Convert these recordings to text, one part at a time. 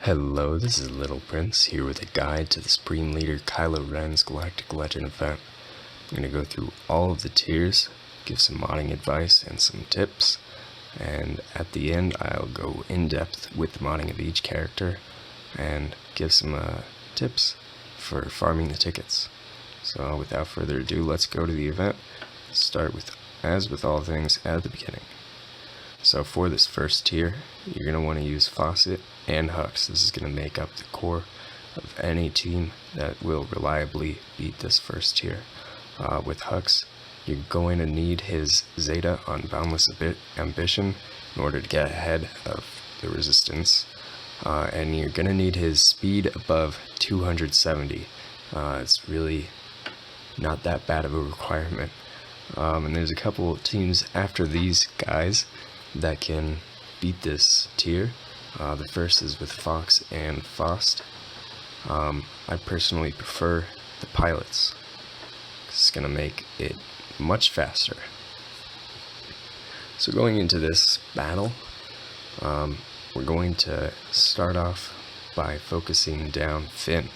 Hello, this is Little Prince here with a guide to the Supreme Leader Kylo Ren's Galactic Legend event. I'm going to go through all of the tiers, give some modding advice and some tips, and at the end I'll go in depth with the modding of each character and give some tips for farming the tickets. So without further ado, let's go to the event. Start with, as with all things, at the beginning. So for this first tier, you're going to want to use Fawcett and Hux. This is going to make up the core of any team that will reliably beat this first tier. With Hux, you're going to need his Zeta on Boundless Ambition in order to get ahead of the resistance. And you're going to need his speed above 270. It's really not that bad of a requirement. And there's a couple teams after these guys that can beat this tier. The first is with Fox and Faust. I personally prefer the pilots. It's going to make it much faster. So going into this battle, we're going to start off by focusing down Finn,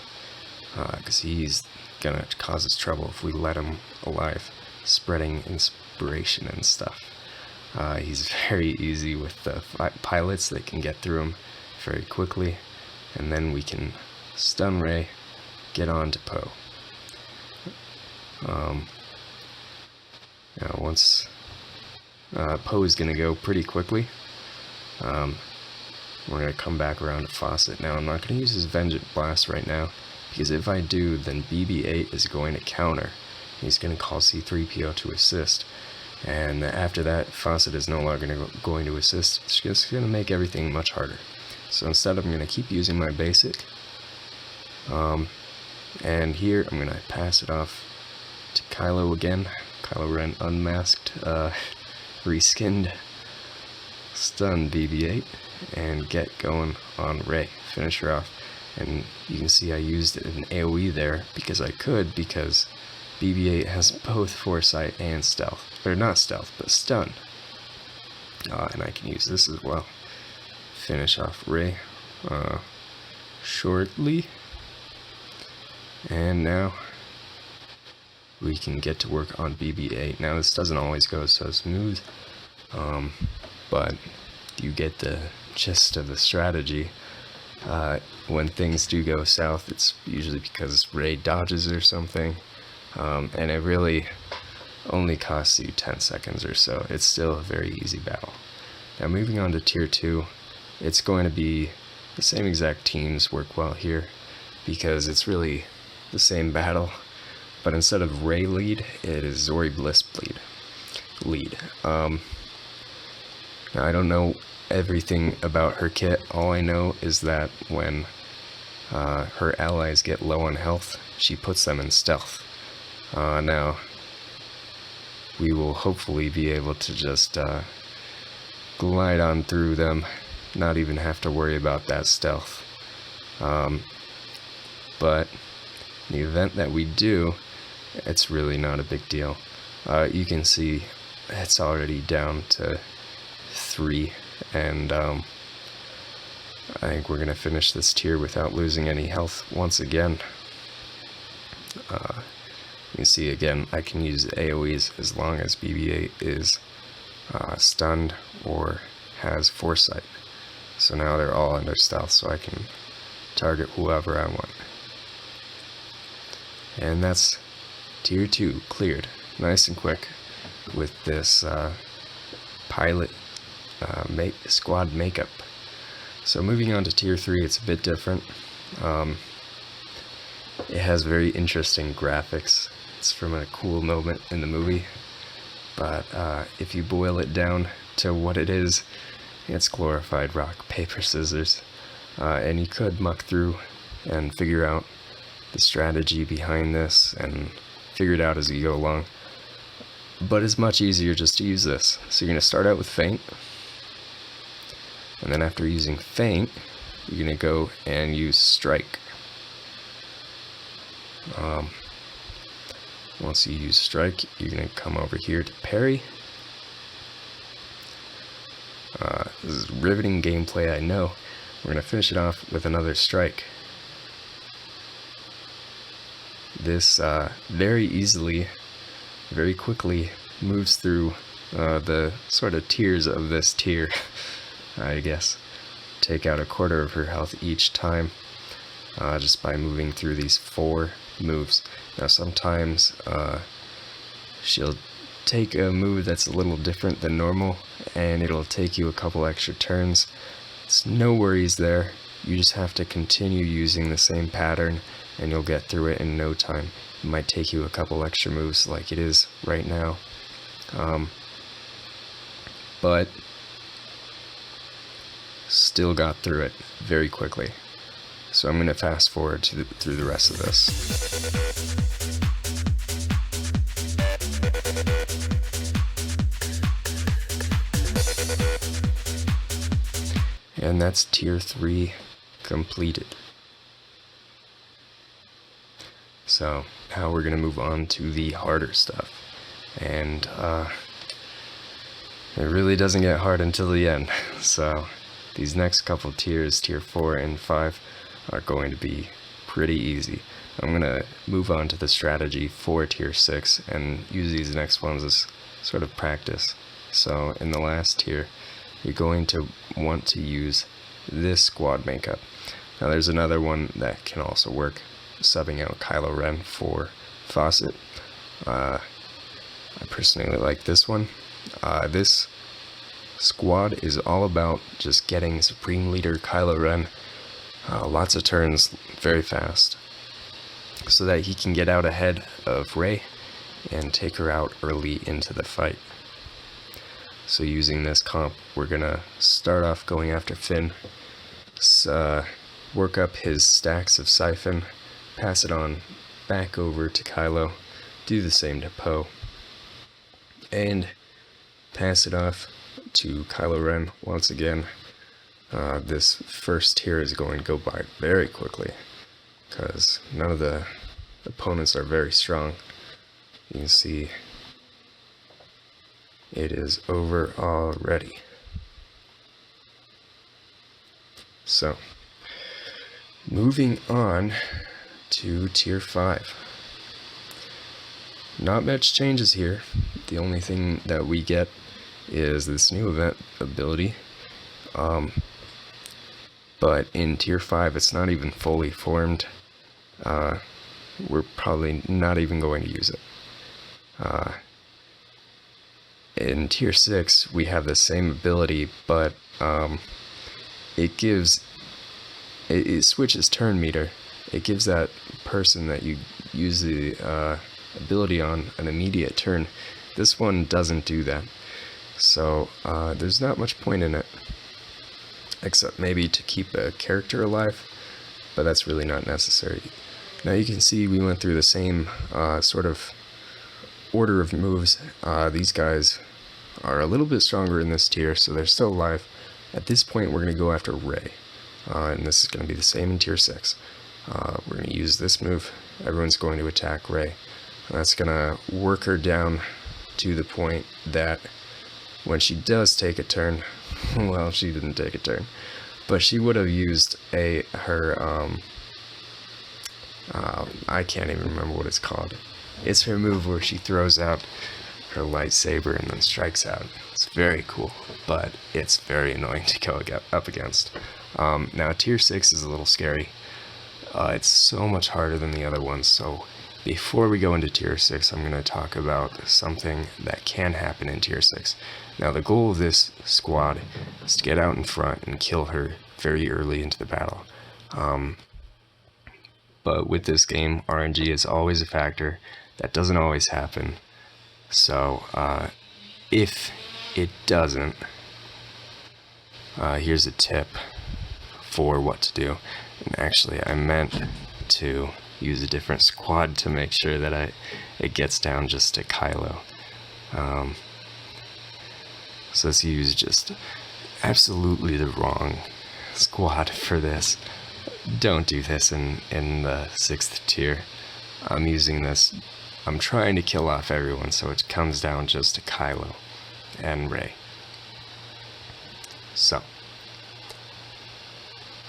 because he's going to cause us trouble if we let him alive, spreading inspiration and stuff. He's very easy with the pilots. They can get through him very quickly, and then we can stun Rey, get on to Poe. Now once Poe is going to go pretty quickly, we're going to come back around to Fawcett. Now I'm not going to use his Vengeance Blast right now, because if I do, then BB-8 is going to counter. He's going to call C-3PO to assist. And after that, Fawcett is no longer going to assist. It's just going to make everything much harder. So instead, I'm going to keep using my basic. And here, I'm going to pass it off to Kylo again. Kylo Ren unmasked, reskinned, stun BB-8, and get going on Rey. Finish her off. And you can see I used an AoE there because I could, because BB-8 has both Foresight and Stealth. Or not Stealth, but Stun. And I can use this as well. Finish off Rey shortly. And now we can get to work on BB-8. Now this doesn't always go so smooth, but you get the gist of the strategy. When things do go south, it's usually because Rey dodges or something. And it really only costs you 10 seconds or so. It's still a very easy battle. Now moving on to tier 2, it's going to be the same exact teams work well here, because it's really the same battle, but instead of Rey lead, it is Zori Bliss lead. Now I don't know everything about her kit. All I know is that when her allies get low on health, she puts them in stealth. Now, we will hopefully be able to just glide on through them, not even have to worry about that stealth. But in the event that we do, it's really not a big deal. You can see it's already down to 3, and I think we're going to finish this tier without losing any health once again. You see again, I can use AoEs as long as BB-8 is stunned or has Foresight. So now they're all under stealth, so I can target whoever I want. And that's tier 2 cleared, nice and quick, with this pilot squad makeup. So moving on to tier 3, it's a bit different. It has very interesting graphics. It's from a cool moment in the movie, but if you boil it down to what it is, it's glorified rock, paper, scissors. And you could muck through and figure out the strategy behind this and figure it out as you go along. But it's much easier just to use this. So you're going to start out with Feint, and then after using Feint, you're going to go and use Strike. Once you use Strike, you're going to come over here to Parry. This is riveting gameplay, I know, We're going to finish it off with another strike. This very easily, very quickly moves through the sort of tiers of this tier, I guess. Take out a quarter of her health each time, just by moving through these 4 moves. Now sometimes she'll take a move that's a little different than normal, and it'll take you a couple extra turns. It's no worries there. You just have to continue using the same pattern, and you'll get through it in no time. It might take you a couple extra moves like it is right now. But still got through it very quickly. So I'm going to fast forward through the rest of this. And that's tier 3 completed. So now we're going to move on to the harder stuff. And it really doesn't get hard until the end. So these next couple tiers, tier 4 and 5, are going to be pretty easy. I'm going to move on to the strategy for tier 6 and use these next ones as sort of practice. So in the last tier, you're going to want to use this squad makeup. Now there's another one that can also work, subbing out Kylo Ren for Fawcett. I personally like this one. This squad is all about just getting Supreme Leader Kylo Ren lots of turns very fast, so that he can get out ahead of Rey and take her out early into the fight. So using this comp, we're gonna start off going after Finn, work up his stacks of Siphon, pass it on back over to Kylo, do the same to Poe, and pass it off to Kylo Ren once again. This first tier is going to go by very quickly because none of the opponents are very strong. You can see it is over already. So, moving on to tier 5. Not much changes here. The only thing that we get is this new event ability. But in tier 5, it's not even fully formed. We're probably not even going to use it. In tier 6, we have the same ability, but it switches turn meter. It gives that person that you use the ability on an immediate turn. This one doesn't do that. So there's not much point in it, except maybe to keep a character alive, but that's really not necessary. Now you can see we went through the same sort of order of moves. These guys are a little bit stronger in this tier, so they're still alive. At this point, we're going to go after Rey, and this is going to be the same in tier 6. We're going to use this move. Everyone's going to attack Rey. That's going to work her down to the point that when she does take a turn, well, she didn't take a turn, but she would have used her I can't even remember what it's called. It's her move where she throws out her lightsaber and then strikes out. It's very cool, but it's very annoying to go up against. Now tier 6 is a little scary. It's so much harder than the other ones, so before we go into tier 6, I'm going to talk about something that can happen in tier 6. Now the goal of this squad is to get out in front and kill her very early into the battle. But with this game, RNG is always a factor. That doesn't always happen. So if it doesn't, here's a tip for what to do. And actually, I meant to use a different squad to make sure that it gets down just to Kylo. So let's use just absolutely the wrong squad for this. Don't do this in the 6th tier. I'm using this. I'm trying to kill off everyone, so it comes down just to Kylo and Rey. So,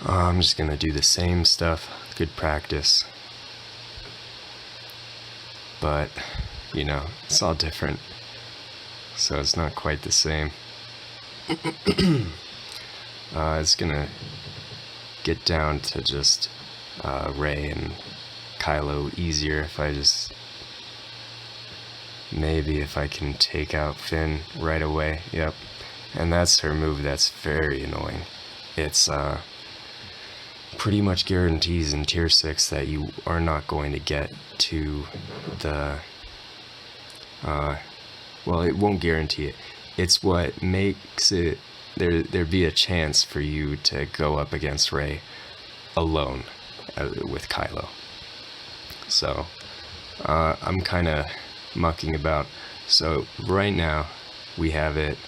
I'm just gonna do the same stuff, good practice. But, you know, it's all different, so it's not quite the same. It's gonna get down to just Rey and Kylo easier if I just... Maybe if I can take out Finn right away. Yep. And that's her move that's very annoying. It's pretty much guarantees in Tier 6 that you are not going to get to the... well, it won't guarantee it. It's what makes it... There be a chance for you to go up against Rey alone with Kylo. So, I'm kind of mucking about. So, right now, we have it...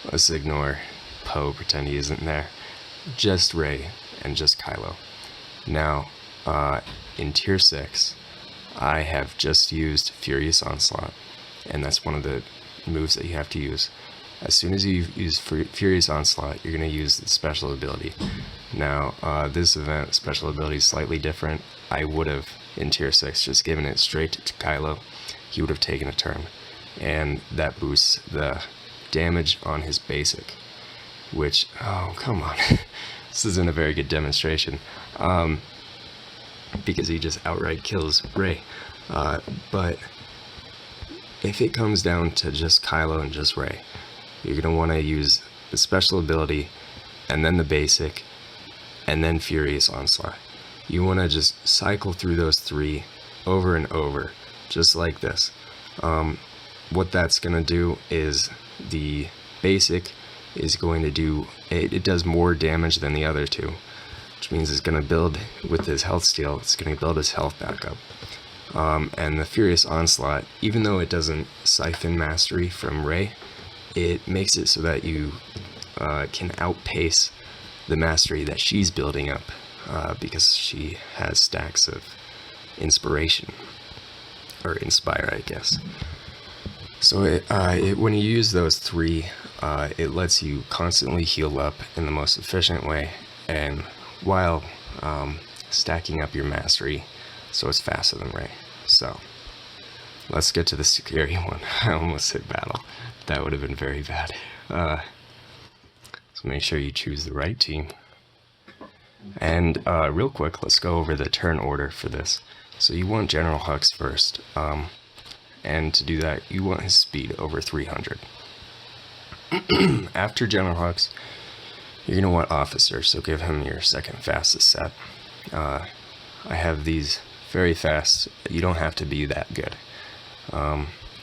Let's ignore Poe, pretend he isn't there. Just Rey and just Kylo. Now, in Tier 6, I have just used Furious Onslaught, and that's one of the moves that you have to use. As soon as you use Furious Onslaught, you're going to use the special ability. Now, this event, special ability is slightly different. I would have, in Tier 6, just given it straight to Kylo. He would have taken a turn, and that boosts the damage on his basic, which, oh, come on. This isn't a very good demonstration, because he just outright kills Rey. But if it comes down to just Kylo and just Rey, you're going to want to use the special ability, and then the basic, and then Furious Onslaught. You want to just cycle through those three over and over, just like this. What that's going to do is the basic is going to do, it does more damage than the other two, which means it's going to build, with his health steal, it's going to build his health back up. And the Furious Onslaught, even though it doesn't siphon mastery from Rey, it makes it so that you can outpace the mastery that she's building up, because she has stacks of inspiration, or inspire, I guess. So when you use those three, it lets you constantly heal up in the most efficient way, and while stacking up your mastery, so it's faster than Rey. So let's get to the scary one. I almost said battle. That would have been very bad. So make sure you choose the right team. And real quick, let's go over the turn order for this. So you want General Hux first. And to do that, you want his speed over 300. After General Hux, you're going to want Officer, so give him your second fastest set. I have these very fast. You don't have to be that good.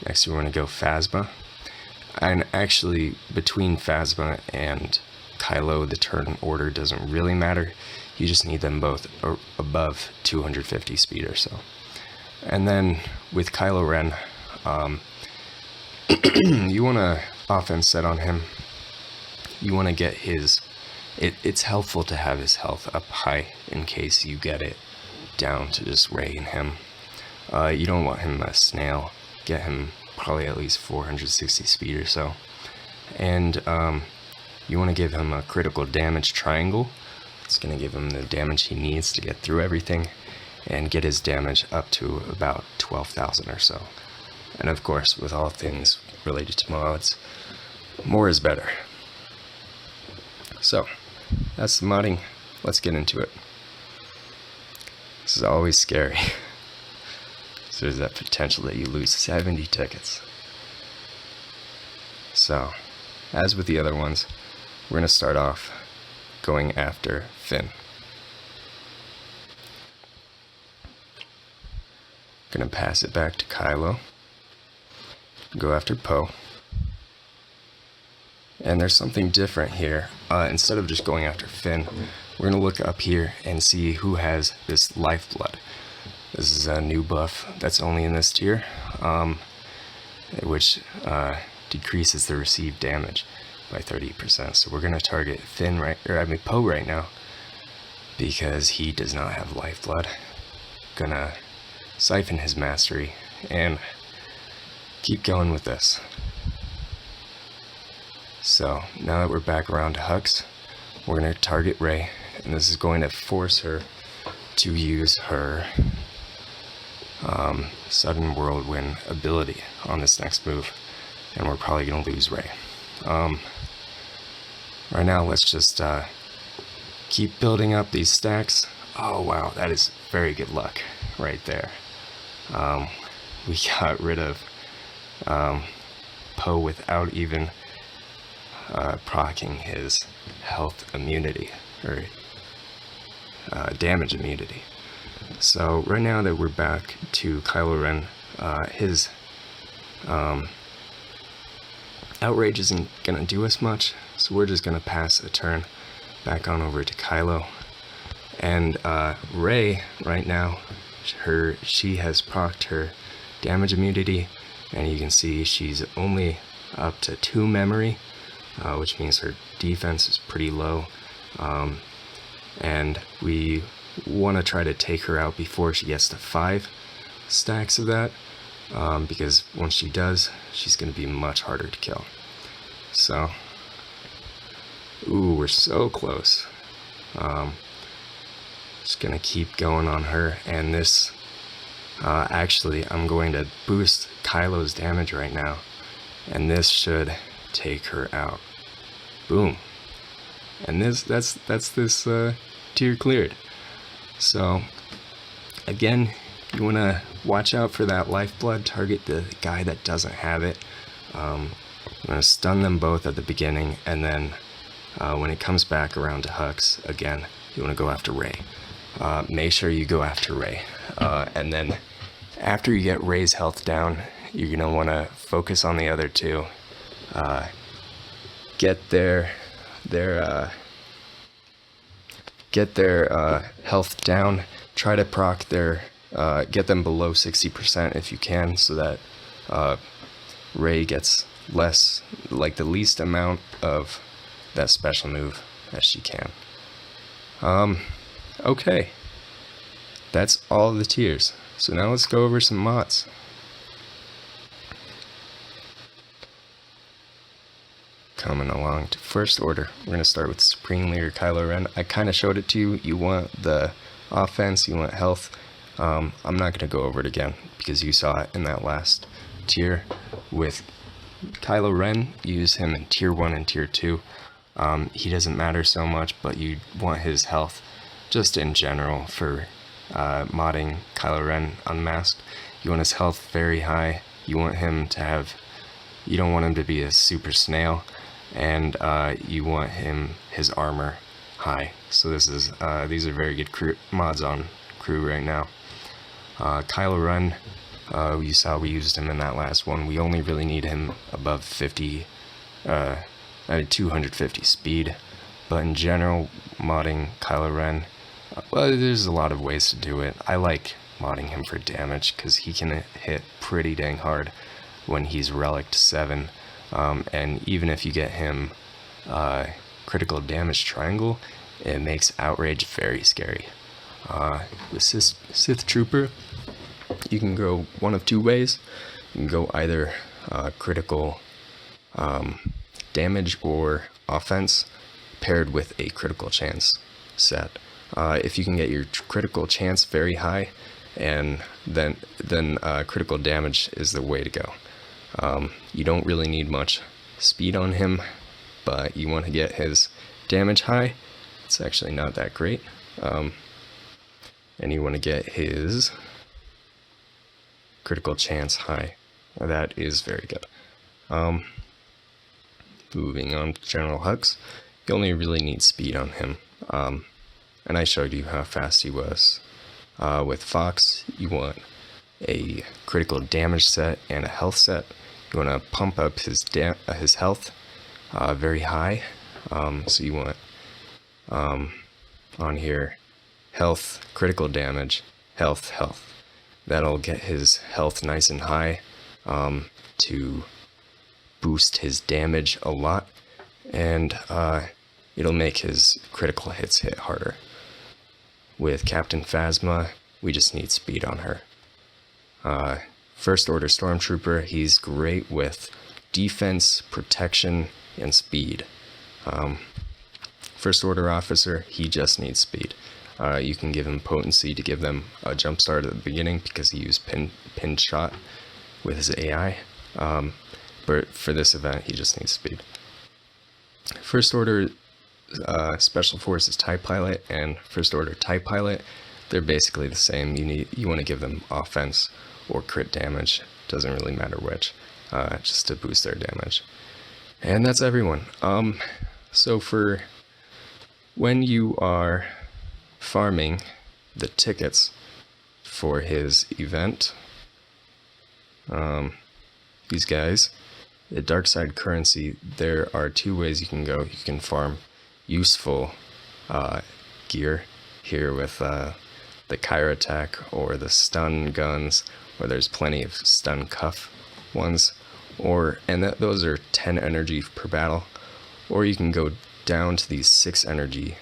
Next, we want to go Phasma. And actually, between Phasma and Kylo, the turn order doesn't really matter. You just need them both above 250 speed or so. And then with Kylo Ren, you want to offense set on him. You want to get his... It's helpful to have his health up high in case you get it down to just Rey and him. You don't want him a snail. Get him probably at least 460 speed or so. And you want to give him a critical damage triangle. It's going to give him the damage he needs to get through everything, and get his damage up to about 12,000 or so. And of course, with all things related to mods, more is better. So, that's the modding. Let's get into it. This is always scary. So there's that potential that you lose 70 tickets. So, as with the other ones, we're going to start off going after Finn. Gonna pass it back to Kylo. Go after Poe. And there's something different here. Instead of just going after Finn, we're gonna look up here and see who has this lifeblood. This is a new buff that's only in this tier, which decreases the received damage by 30%. So we're gonna target Poe right now, because he does not have lifeblood. Gonna siphon his mastery and keep going with this. So now that we're back around to Hux, we're going to target Rey, and this is going to force her to use her Sudden Whirlwind ability on this next move, and we're probably going to lose Ray. Right now, let's just keep building up these stacks. Oh wow, that is very good luck right there. We got rid of Poe without even proccing his health immunity, or damage immunity. So right now that we're back to Kylo Ren, his outrage isn't going to do us much, so we're just going to pass a turn back on over to Kylo. And Rey, right now, she has procced her damage immunity, and you can see she's only up to 2 memory, which means her defense is pretty low. And we want to try to take her out before she gets to 5 stacks of that, because once she does, she's going to be much harder to kill. So, ooh, we're so close. Just going to keep going on her, and this, actually, I'm going to boost Kylo's damage right now, and this should take her out. Boom. And that's this tier cleared. So, again, you want to watch out for that lifeblood. Target the guy that doesn't have it. I'm going to stun them both at the beginning, and then when it comes back around to Hux, again, you want to go after Rey. Make sure you go after Rey. And then after you get Rey's health down, you're going to want to focus on the other two. Get their health down. Try to proc their, get them below 60% if you can, so that Rey gets less, like the least amount of that special move as she can. Okay, that's all the tiers. So now let's go over some mods. Coming along to First Order, we're going to start with Supreme Leader Kylo Ren. I kind of showed it to you. You want the offense, you want health. I'm not going to go over it again because you saw it in that last tier. With Kylo Ren, you use him in tier 1 and tier 2. He doesn't matter so much, but you want his health just in general for modding Kylo Ren unmasked. You want his health very high. You want him to have, you don't want him to be a super snail, and you want his armor high. So this is these are very good mods on crew right now. Kylo Ren, you saw we used him in that last one. We only really need him above 250 speed, but in general, modding Kylo Ren, well, there's a lot of ways to do it. I like modding him for damage because he can hit pretty dang hard when he's relic 7, and even if you get him critical damage triangle, it makes outrage very scary. With Sith Trooper, you can go one of 2 ways. You can go either critical damage or offense paired with a critical chance set. If you can get your critical chance very high, and then critical damage is the way to go. You don't really need much speed on him, but you want to get his damage high. It's actually not that great. And you want to get his critical chance high. That is very good. Moving on to General Hux, you only really need speed on him. And I showed you how fast he was. With Fox, you want a critical damage set and a health set. You want to pump up his health very high. So you want on here health, critical damage, health. That'll get his health nice and high to boost his damage a lot, and it'll make his critical hits hit harder. With Captain Phasma, we just need speed on her. First Order Stormtrooper, he's great with defense, protection, and speed. First Order Officer, he just needs speed. You can give him potency to give them a jump start at the beginning because he used pin shot with his AI. But for this event, he just needs speed. First Order Special Forces TIE Pilot and First Order TIE Pilot, they're basically the same. You want to give them offense or crit damage, doesn't really matter which, just to boost their damage. And that's everyone. So for when you are farming the tickets for his event, these guys, the dark side currency, there are two ways you can go. You can farm useful gear here with the Kyra attack or the stun guns, where there's plenty of stun cuff ones, those are 10 energy per battle. Or you can go down to these 6 energy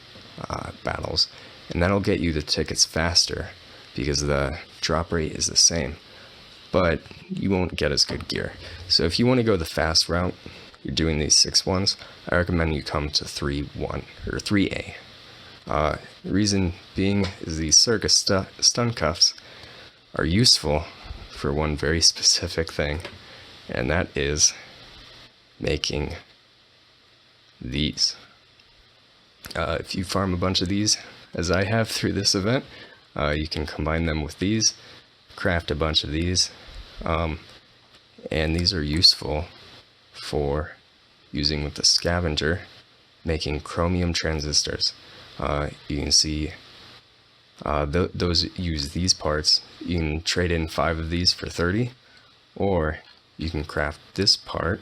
battles, and that'll get you the tickets faster because the drop rate is the same, but you won't get as good gear. So if you want to go the fast route, you're doing these 6 ones, I recommend you come to 3-1 or 3A. The reason being is these circus stun cuffs are useful for one very specific thing, and that is making these. If you farm a bunch of these, as I have through this event, you can combine them with these, craft a bunch of these, and these are useful for using with the scavenger, making chromium transistors. You can see those use these parts. You can trade in 5 of these for 30, or you can craft this part,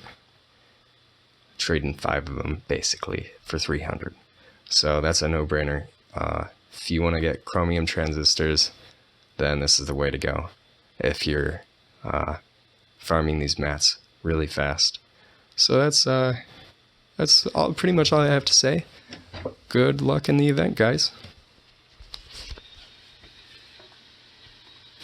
trade in 5 of them basically for 300. So that's a no-brainer. If you want to get chromium transistors, then this is the way to go if you're farming these mats really fast. So that's pretty much all I have to say. Good luck in the event, guys.